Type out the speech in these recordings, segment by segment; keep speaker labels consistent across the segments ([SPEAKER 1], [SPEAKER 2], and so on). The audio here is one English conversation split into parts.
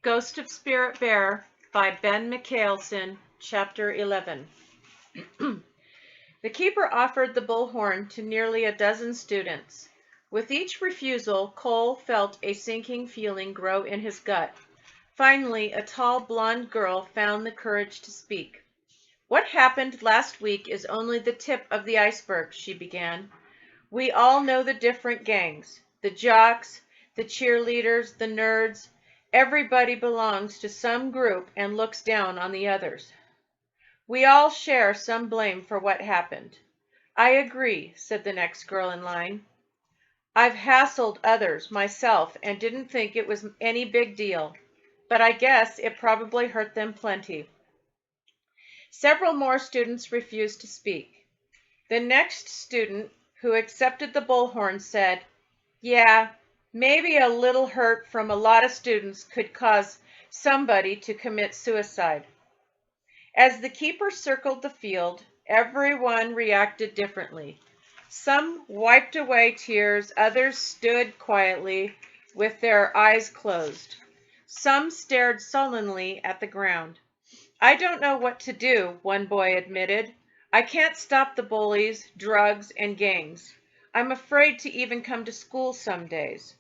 [SPEAKER 1] Ghost of Spirit Bear by Ben Mikaelsen, Chapter 11. The keeper offered the bullhorn to nearly a dozen students. With each refusal, Cole felt a sinking feeling grow in his gut. Finally, a tall blonde girl found the courage to speak. "What happened last week is only the tip of the iceberg," she began. "We all know the different gangs, the jocks, the cheerleaders, the nerds. Everybody belongs to some group and looks down on the others. We all share some blame for what happened." "I agree," said the next girl in line. "I've hassled others myself and didn't think it was any big deal, but I guess it probably hurt them plenty." Several more students refused to speak. The next student, who accepted the bullhorn, said, "Yeah, maybe a little hurt from a lot of students could cause somebody to commit suicide." As the keeper circled the field, everyone reacted differently. Some wiped away tears, others stood quietly with their eyes closed. Some stared sullenly at the ground. "I don't know what to do," one boy admitted. "I can't stop the bullies, drugs, and gangs. I'm afraid to even come to school some days."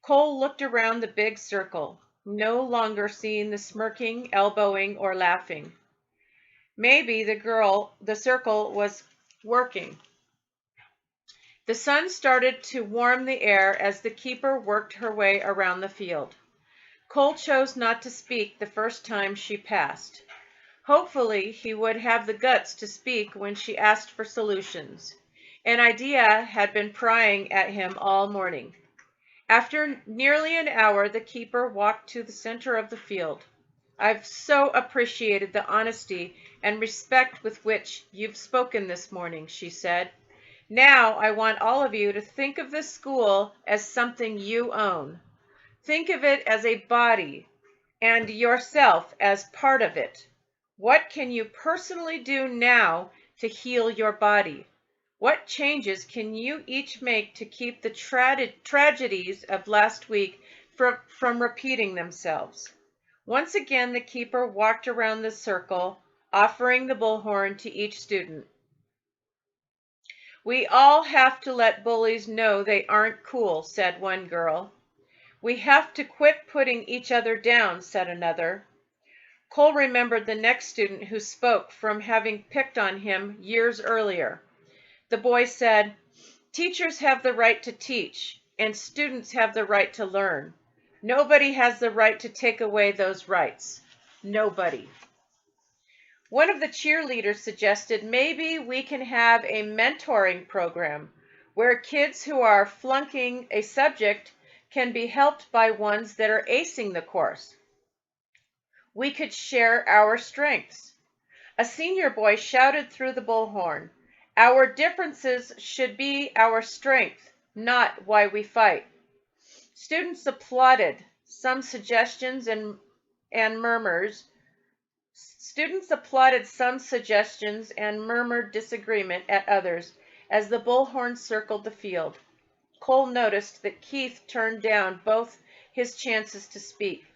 [SPEAKER 1] Cole looked around the big circle, no longer seeing the smirking, elbowing, or laughing. Maybe the circle was working. The sun started to warm the air as the keeper worked her way around the field. Cole chose not to speak the first time she passed. Hopefully, he would have the guts to speak when she asked for solutions. An idea had been prying at him all morning. After nearly an hour, the keeper walked to the center of the field. "I've so appreciated the honesty and respect with which you've spoken this morning," she said. "Now I want all of you to think of this school as something you own. Think of it as a body and yourself as part of it. What can you personally do now to heal your body? What changes can you each make to keep the tragedies of last week from repeating themselves?" Once again, the keeper walked around the circle, offering the bullhorn to each student. "We all have to let bullies know they aren't cool," said one girl. "We have to quit putting each other down," said another. Cole remembered the next student who spoke from having picked on him years earlier. The boy said, "Teachers have the right to teach, and students have the right to learn. Nobody has the right to take away those rights. Nobody." One of the cheerleaders suggested maybe we can have a mentoring program where kids who are flunking a subject can be helped by ones that are acing the course. We could share our strengths. A senior boy shouted through the bullhorn, "Our differences should be our strength, not why we fight." Students applauded some suggestions and murmurs. Students applauded some suggestions and murmured disagreement at others as the bullhorn circled the field. Cole noticed that Keith turned down both his chances to speak.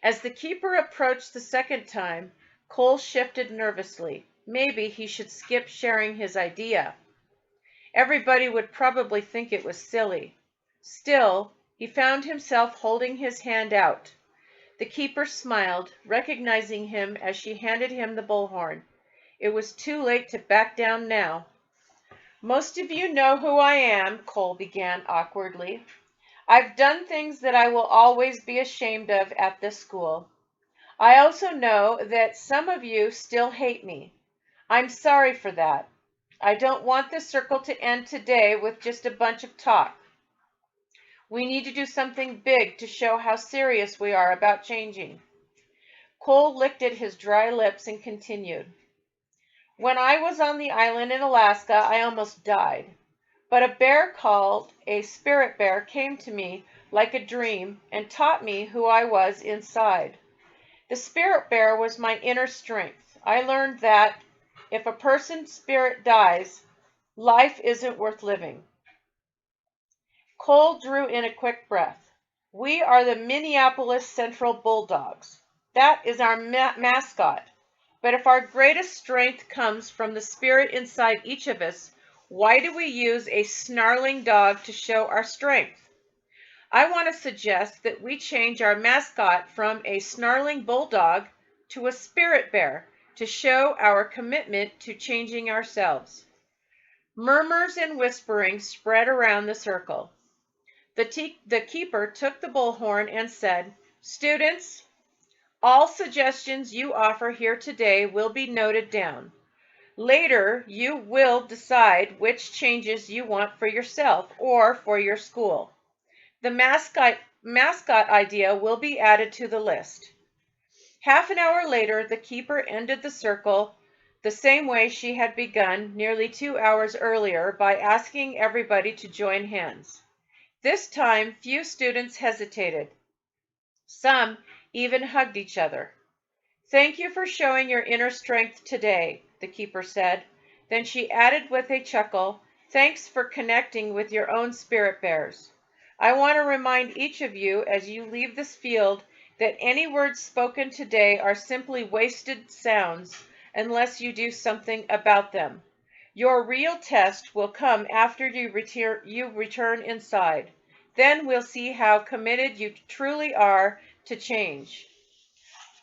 [SPEAKER 1] As the keeper approached the second time, Cole shifted nervously. Maybe he should skip sharing his idea. Everybody would probably think it was silly. Still, he found himself holding his hand out. The keeper smiled, recognizing him as she handed him the bullhorn. It was too late to back down now. "Most of you know who I am," Cole began awkwardly. "I've done things that I will always be ashamed of at this school. I also know that some of you still hate me. I'm sorry for that. I don't want this circle to end today with just a bunch of talk. We need to do something big to show how serious we are about changing." Cole licked at his dry lips and continued. "When I was on the island in Alaska, I almost died. But a bear called a spirit bear came to me like a dream and taught me who I was inside. The spirit bear was my inner strength. I learned that if a person's spirit dies, life isn't worth living." Cole drew in a quick breath. We are the Minneapolis Central Bulldogs. That is our mascot. But if our greatest strength comes from the spirit inside each of us, why do we use a snarling dog to show our strength? I want to suggest that we change our mascot from a snarling bulldog to a spirit bear to show our commitment to changing ourselves. Murmurs and whispering spread around the circle. The keeper took the bullhorn and said, "Students, all suggestions you offer here today will be noted down. Later, you will decide which changes you want for yourself or for your school. The mascot idea will be added to the list." Half an hour later, the keeper ended the circle the same way she had begun nearly 2 hours earlier, by asking everybody to join hands. This time, few students hesitated. Some even hugged each other. "Thank you for showing your inner strength today," the keeper said. Then she added with a chuckle, "Thanks for connecting with your own spirit bears. I want to remind each of you as you leave this field that any words spoken today are simply wasted sounds unless you do something about them. Your real test will come after you return inside. Then we'll see how committed you truly are to change.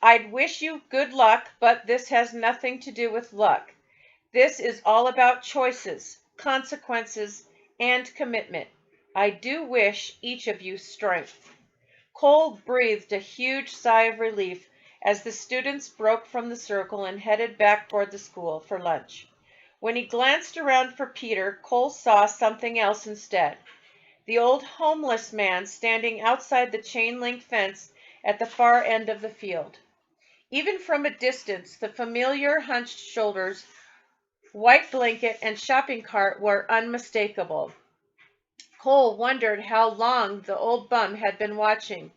[SPEAKER 1] I'd wish you good luck, but this has nothing to do with luck. This is all about choices, consequences, and commitment. I do wish each of you strength." Cole breathed a huge sigh of relief as the students broke from the circle and headed back toward the school for lunch. When he glanced around for Peter, Cole saw something else instead. The old homeless man standing outside the chain-link fence at the far end of the field. Even from a distance, the familiar hunched shoulders, white blanket, and shopping cart were unmistakable. Cole wondered how long the old bum had been watching.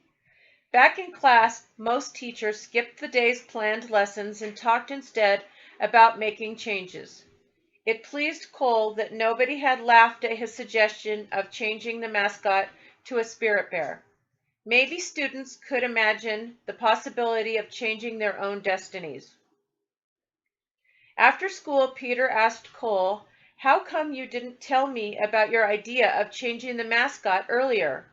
[SPEAKER 1] Back in class, most teachers skipped the day's planned lessons and talked instead about making changes. It pleased Cole that nobody had laughed at his suggestion of changing the mascot to a spirit bear. Maybe students could imagine the possibility of changing their own destinies. After school, Peter asked Cole, "How come you didn't tell me about your idea of changing the mascot earlier?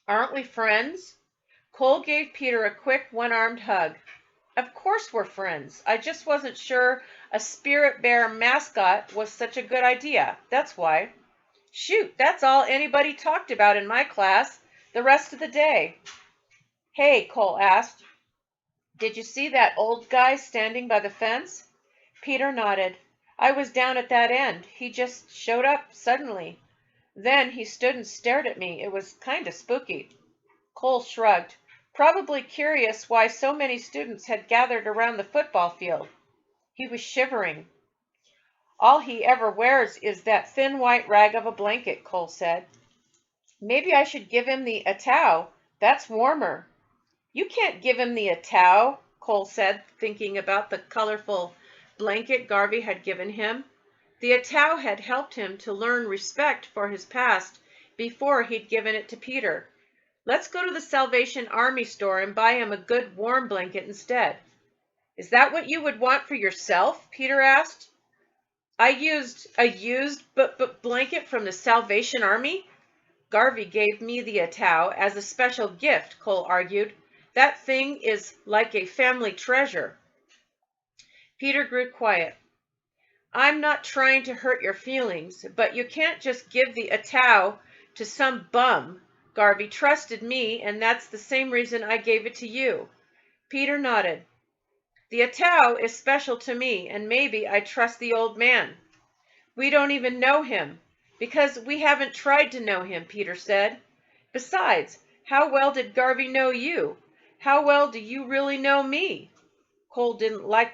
[SPEAKER 1] Aren't we friends?" Cole gave Peter a quick one-armed hug. "Of course we're friends. I just wasn't sure a spirit bear mascot was such a good idea. That's why. Shoot, that's all anybody talked about in my class the rest of the day." "Hey," Cole asked, "did you see that old guy standing by the fence?" Peter nodded. "I was down at that end. He just showed up suddenly. Then he stood and stared at me. It was kind of spooky." Cole shrugged, probably curious why so many students had gathered around the football field. He was shivering. "All he ever wears is that thin white rag of a blanket," Cole said. "Maybe I should give him the atau. That's warmer." "You can't give him the atau," Cole said, thinking about the colorful blanket Garvey had given him. The atau had helped him to learn respect for his past before he'd given it to Peter. "Let's go to the Salvation Army store and buy him a good warm blanket instead." "Is that what you would want for yourself?" Peter asked. A used blanket from the Salvation Army? Garvey gave me the atau as a special gift," Cole argued. "That thing is like a family treasure." Peter grew quiet. "I'm not trying to hurt your feelings, but you can't just give the atau to some bum. Garvey trusted me, and that's the same reason I gave it to you." Peter nodded. "The atau is special to me, and maybe I trust the old man." "We don't even know him, because we haven't tried to know him," Peter said. "Besides, how well did Garvey know you? How well do you really know me?" Cole didn't like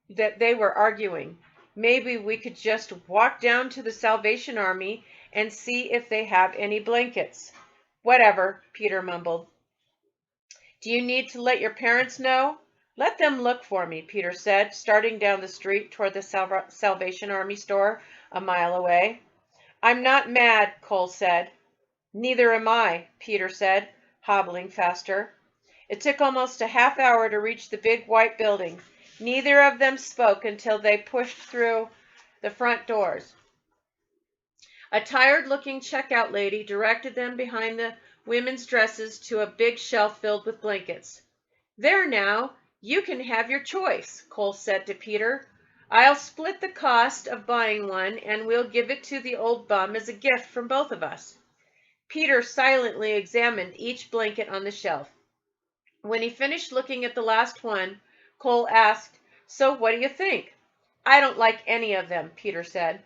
[SPEAKER 1] that they were arguing. "Maybe we could just walk down to the Salvation Army and see if they have any blankets." "Whatever," Peter mumbled. "Do you need to let your parents know?" "Let them look for me," Peter said, starting down the street toward the Salvation Army store a mile away. "I'm not mad," Cole said. Neither am I, Peter said, hobbling faster. It took almost a half hour to reach the big white building. Neither of them spoke until they pushed through the front doors. A tired-looking checkout lady directed them behind the women's dresses to a big shelf filled with blankets. There now, you can have your choice, Cole said to Peter. I'll split the cost of buying one, and we'll give it to the old bum as a gift from both of us. Peter silently examined each blanket on the shelf. When he finished looking at the last one, Cole asked, So what do you think? I don't like any of them, Peter said.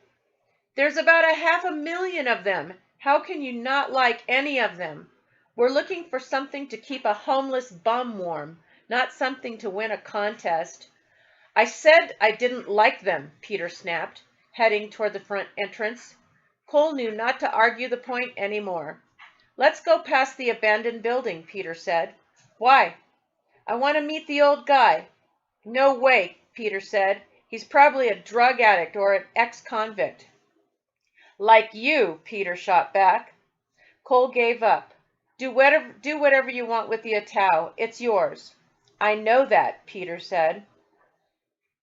[SPEAKER 1] There's about 500,000 of them. How can you not like any of them? We're looking for something to keep a homeless bum warm, not something to win a contest. I said I didn't like them, Peter snapped, heading toward the front entrance. Cole knew not to argue the point anymore. Let's go past the abandoned building, Peter said. Why? I want to meet the old guy. No way, Peter said. He's probably a drug addict or an ex-convict. Like you, Peter shot back. Cole gave up. Do whatever you want with the Atau. It's yours. I know that, Peter said.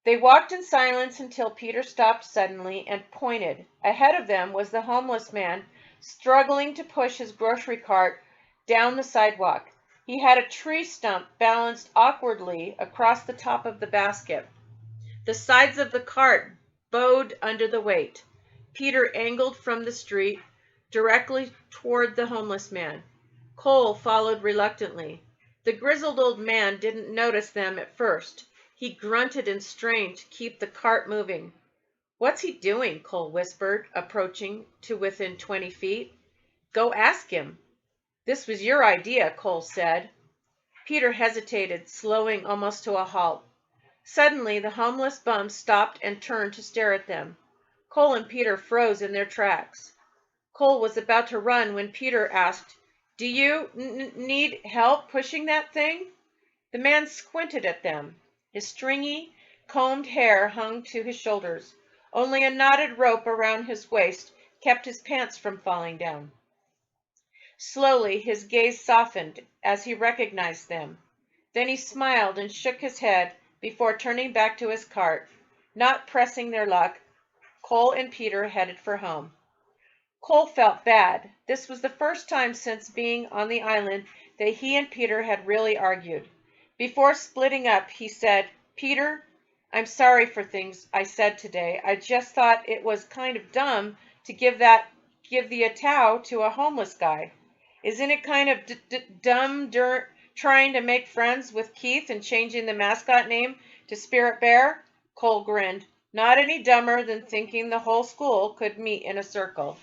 [SPEAKER 1] They walked in silence until Peter stopped suddenly and pointed. Ahead of them was the homeless man, struggling to push his grocery cart down the sidewalk. He had a tree stump balanced awkwardly across the top of the basket. The sides of the cart bowed under the weight. Peter angled from the street directly toward the homeless man. Cole followed reluctantly. The grizzled old man didn't notice them at first. He grunted and strained to keep the cart moving. What's he doing? Cole whispered, approaching to within 20 feet. Go ask him. This was your idea, Cole said. Peter hesitated, slowing almost to a halt. Suddenly, the homeless bum stopped and turned to stare at them. Cole and Peter froze in their tracks. Cole was about to run when Peter asked, Do you need help pushing that thing? The man squinted at them. His stringy, combed hair hung to his shoulders. Only a knotted rope around his waist kept his pants from falling down. Slowly, his gaze softened as he recognized them. Then he smiled and shook his head before turning back to his cart. Not pressing their luck, Cole and Peter headed for home. Cole felt bad. This was the first time since being on the island that he and Peter had really argued. Before splitting up, he said, Peter, I'm sorry for things I said today. I just thought it was kind of dumb to give the Atau to a homeless guy. Isn't it kind of dumb trying to make friends with Keith and changing the mascot name to Spirit Bear? Cole grinned. Not any dumber than thinking the whole school could meet in a circle.